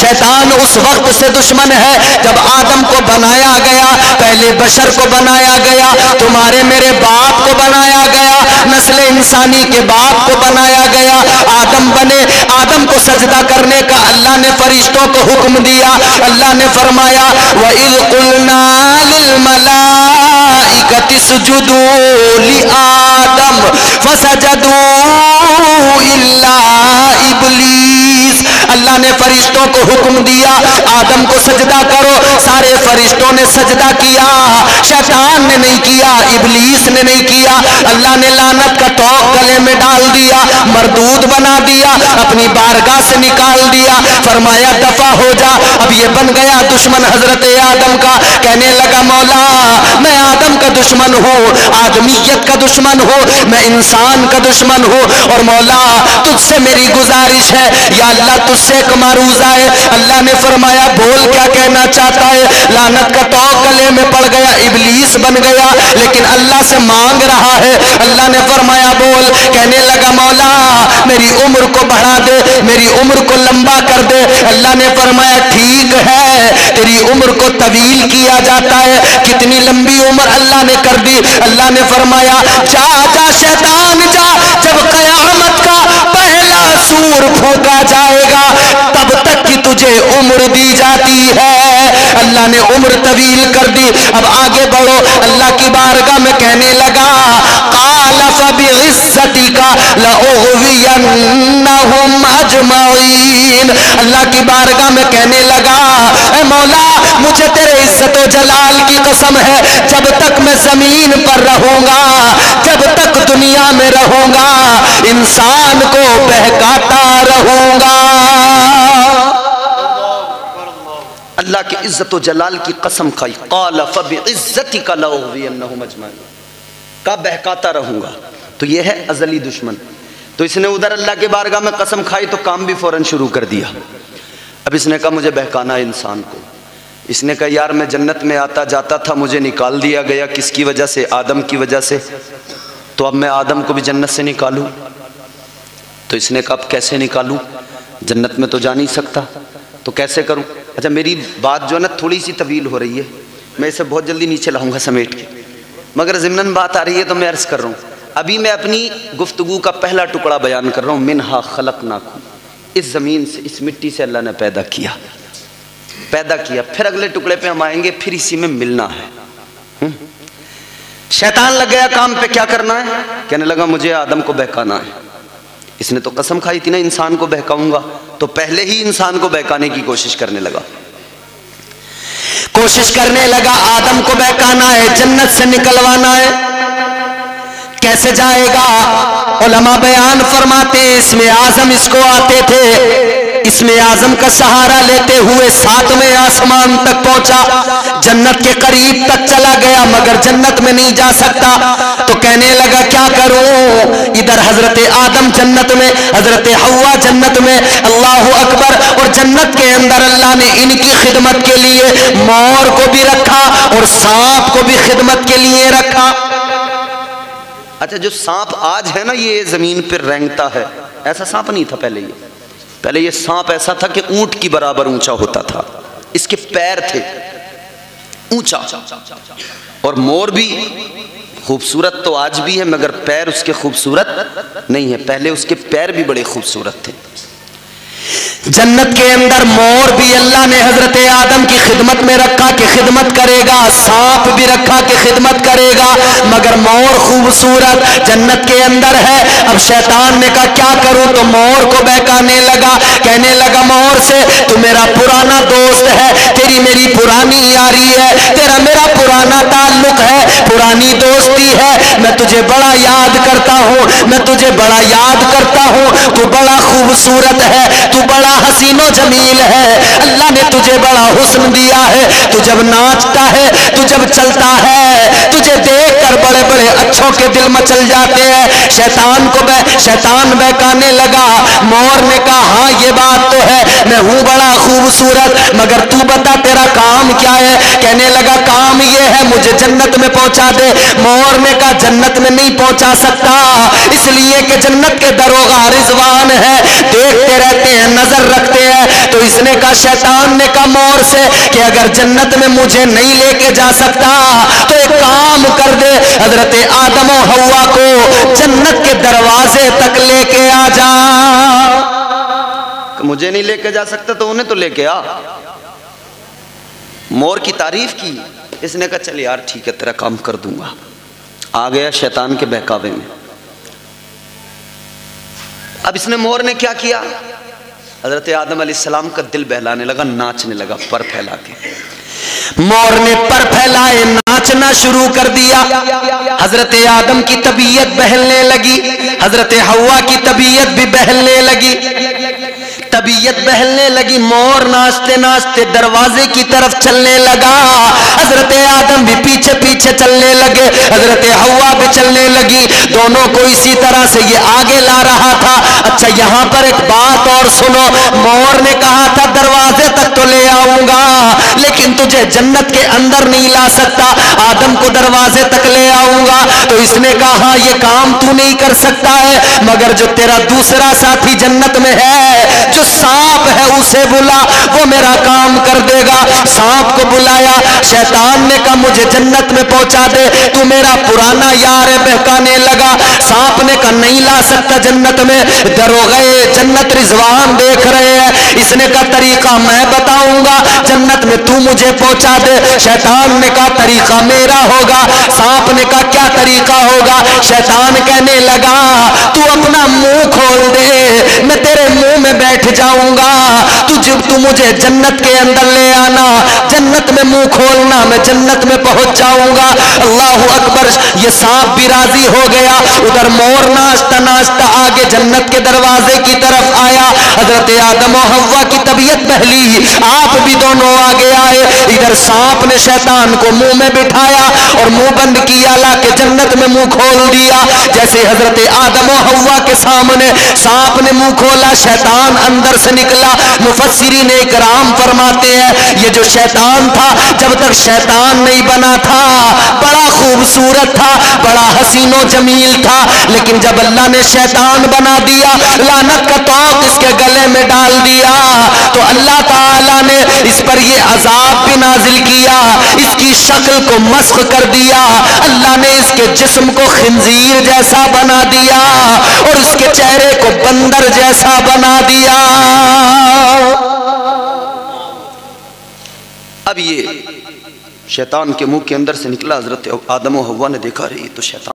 شیطان اس وقت سے دشمن ہے جب آدم کو بنایا گیا، پہلے بشر کو بنایا گیا، تمہارے میرے باپ کو بنایا گیا، نسل انسانی کے باپ کو بنایا گیا، آدم بنے، آدم کو سجدہ کرنے کا اللہ نے فرشتوں کو حکم دیا، اللہ نے فرمایا وَإِذْ قُلْنَا لِلْمَلَائِكَةِ اسْجُدُوا لِآدَمَ فَسَجَدُوا إِلَّا إِبْلِيسَ، اللہ نے فرشتوں کو حکم دیا آدم کو سجدہ کرو، سارے فرشتوں نے سجدہ کیا، شیطان نے نہیں کیا، ابلیس نے نہیں کیا، اللہ نے لعنت کا توق گلے میں ڈال دیا، مردود بنا دیا، اپنی بارگاہ سے نکال دیا، فرمایا دفع ہو جا، اب یہ بن گیا دشمن حضرت آدم کا، کہنے لگا مولا میں آدم کا دشمن ہوں، آدمیت کا دشمن ہوں، میں انسان کا دشمن ہوں، اور مولا تجھ سے میری گزارش ہے یا اللہ تجھ سے ایک معروضہ ہے، اللہ نے فرمایا بول کیا کہنا چاہتا ہے، لعنت کا توق گلے میں پڑ گیا، ابلیس بن گیا، لیکن اللہ سے مانگ رہا ہے، اللہ نے فرمایا بول، کہنے لگا مولا میری عمر کو بڑھا دے، میری عمر کو لمبا کر دے، اللہ نے فرمایا ٹھیک ہے تیری عمر کو طویل کیا جاتا ہے، کتنی لمبی عمر اللہ نے کر دی، اللہ نے فرمایا جا جا شیطان جا، جب قیامت کا پہلا سور پھونکا جائے گا تب تک کی تجھے عمر دی جاتی ہے، اللہ نے عمر طویل کر دی، اب آگے بڑھو، اللہ کی بارگاہ میں کہنے لگا قال فبعزتک لأغوینہم اجمعین، اللہ کی بارگاہ میں کہنے لگا اے مولا مجھے تیرے عزت و جلال کی قسم ہے جب تک میں زمین پر رہوں گا، جب تک دنیا میں رہوں گا انسان کو بہکاتا رہوں گا، اللہ کی عزت و جلال کی قسم کھائی، قال فبعزتک لأغوینہم اجمعین، کا بہکاتا رہوں گا، تو یہ ہے ازلی دشمن، تو اس نے ادھر اللہ کے بارگاہ میں قسم کھائی تو کام بھی فوراً شروع کر دیا، اب اس نے کہا مجھے بہکانا ہے انسان کو، اس نے کہا یار میں جنت میں آتا جاتا تھا، مجھے نکال دیا گیا، کس کی وجہ سے؟ آدم کی وجہ سے، تو اب میں آدم کو بھی جنت سے نکالوں، تو اس نے کہا اب کیسے نکالوں، جنت میں تو جا نہیں سکتا، تو کیسے کروں؟ اچھا میری بات جو ہے نا تھوڑی سی طویل ہو رہی ہے، میں اسے بہت جلدی نیچے لاؤں گا سمیٹ کے، مگر ضمناً بات آ رہی ہے تو میں عرض کر رہا ہوں، ابھی میں اپنی گفتگو کا پہلا ٹکڑا بیان کر رہا ہوں، منہا خلقناکم، اس زمین سے، اس مٹی سے اللہ نے پیدا کیا، پھر اگلے ٹکڑے پہ ہم آئیں گے، پھر اسی میں ملنا ہے، شیطان لگ گیا کام پہ، کیا کرنا ہے؟ کہنے لگا مجھے آدم کو بہکانا ہے، اس نے تو قسم کھائی تھی نا انسان کو بہکاؤں گا، تو پہلے ہی انسان کو بہکانے کی کوشش کرنے لگا، آدم کو بہکانا ہے، جنت سے نکلوانا ہے، کیسے جائے گا؟ علماء بیان فرماتے ہیں اسم اعظم اس کو آتے تھے، اسم اعظم کا سہارا لیتے ہوئے 7ویں آسمان تک پہنچا، جنت کے قریب تک چلا گیا مگر جنت میں نہیں جا سکتا، تو کہنے لگا کیا کروں، ادھر حضرت آدم جنت میں، حضرت حوا جنت میں، اللہ اکبر، اور جنت کے اندر اللہ نے ان کی خدمت کے لیے مور کو بھی رکھا اور سانپ کو بھی خدمت کے لیے رکھا۔ اچھا جو سانپ آج ہے نا یہ زمین پر رینگتا ہے، ایسا سانپ نہیں تھا پہلے یہ سانپ ایسا تھا کہ اونٹ کی برابر اونچا ہوتا تھا، اس کے پیر تھے اونچا، اور مور بھی خوبصورت تو آج بھی ہے مگر پیر اس کے خوبصورت نہیں ہے، پہلے اس کے پیر بھی بڑے خوبصورت تھے۔ جنت کے اندر مور بھی اللہ نے حضرت آدم کی خدمت میں رکھا کہ خدمت کرے گا، سانپ بھی رکھا کہ خدمت کرے گا، مگر مور خوبصورت جنت کے اندر ہے۔ اب شیطان نے کہا کیا کروں، تو مور کو بہکانے لگا، کہنے لگا مور سے تو میرا پرانا دوست ہے، تیری میری پرانی یاری ہے، تیرا میرا پرانا تعلق ہے، پرانی دوستی ہے، میں تجھے بڑا یاد کرتا ہوں، میں تجھے بڑا یاد کرتا ہوں، تو بڑا خوبصورت ہے، تو بڑا حسین و جمیل ہے، اللہ نے تجھے بڑا حسن دیا ہے، تو جب ناچتا ہے، تو جب چلتا ہے، تجھے دیکھ کر بڑے بڑے اچھوں کے دل مچل جاتے ہیں۔ شیطان بہکانے لگا، مور نے کہا ہاں یہ بات تو ہے، میں ہوں بڑا خوبصورت، مگر تو بتا تیرا کام کیا ہے؟ کہنے لگا کام یہ ہے مجھے جنت میں پہنچا دے۔ مور نے کہا جنت میں نہیں پہنچا سکتا، اس لیے کہ جنت کے دروغہ رضوان ہے، دیکھتے رہتے ہیں، نظر رکھتے ہیں۔ تو اس نے کہا، شیطان نے کہا مور سے کہ اگر جنت میں مجھے نہیں لے کے جا سکتا تو ایک کام کر دے، حضرت آدم و حوا کو جنت کے دروازے تک لے کے آ جا۔ مجھے نہیں لے کے جا سکتا تو انہیں تو لے کے آ۔ مور کی تعریف کی، اس نے کہا چل یار ٹھیک ہے تیرا کام کر دوں گا۔ آ گیا شیطان کے بہکاوے میں۔ اب اس نے مور نے کیا کیا، حضرت آدم علیہ السلام کا دل بہلانے لگا، ناچنے لگا پر پھیلا کے۔ مور نے پر پھیلائے ناچنا شروع کر دیا، حضرت آدم کی طبیعت بہلنے لگی، حضرت حوا کی طبیعت بھی بہلنے لگی، طبیعت بہلنے لگی۔ مور ناچتے ناچتے دروازے کی طرف چلنے لگا، حضرت آدم بھی پیچھے پیچھے چلنے لگے، حضرت حوا بھی چلنے لگی، دونوں کو اسی طرح سے یہ آگے لا رہا تھا۔ اچھا یہاں پر ایک بات اور سنو، مور نے کہا تھا دروازے تک تو لے آؤں گا لیکن تجھے جنت کے اندر نہیں لا سکتا، آدم کو دروازے تک لے آؤں گا۔ تو اس نے کہا ہاں یہ کام تو نہیں کر سکتا ہے، مگر جو تیرا دوسرا ساتھی جنت میں ہے، جو سانپ ہے اسے بلا، وہ میرا کام کر دے گا۔ سانپ کو بلایا، شیطان نے کہا مجھے جنت میں پہنچا دے، تو میرا پرانا یار ہے، بہکانے لگا۔ سانپ نے کہا نہیں لا سکتا جنت میں، دروغے جنت رضوان دیکھ رہے ہیں۔ اس نے کہا طریقہ میں بتاؤں گا، جنت میں تو مجھے پہنچا دے۔ شیطان نے کہا طریقہ میرا ہوگا۔ سانپ نے کہا کیا طریقہ ہوگا؟ شیطان کہنے لگا تو اپنا منہ کھول دے، میں تیرے منہ میں بیٹھ جاؤں گا، تو مجھے جنت کے اندر لے آنا، جنت میں منہ کھولنا، میں جنت میں پہنچ جاؤں گا۔ اللہ اکبر، یہ سانپ بھی راضی ہو گیا۔ ادھر مور ناچتا ناچتا آگے جنت کے دروازے کی طرف آیا، حضرت آدم و حوا کی طبیعت بہلی، آپ بھی دونوں آگے آئے۔ ادھر سانپ نے شیطان کو منہ میں بٹھایا اور منہ بند کیا، لا کے جنت میں منہ کھول دیا۔ جیسے حضرت آدم و حوا کے سامنے سانپ نے منہ کھولا، شیطان اندر سے نکلا۔ مفسرین اکرام فرماتے ہیں یہ جو شیطان تھا، جب تک شیطان نہیں بنا تھا بڑا خوبصورت تھا، بڑا حسین و جمیل تھا، لیکن جب اللہ نے شیطان بنا دیا، لعنت کا طوق اس کے گلے میں ڈال دیا، تو اللہ تعالیٰ نے اس پر یہ عذاب بھی نازل کیا، اس کی شکل کو مسخ کر دیا، اللہ نے اس کے جسم کو خنزیر جیسا بنا دیا اور اس کے چہرے کو بندر جیسا بنا دیا۔ اب یہ شیطان کے منہ کے اندر سے نکلا، حضرت آدم و حوا نے دیکھا رہی تو شیطان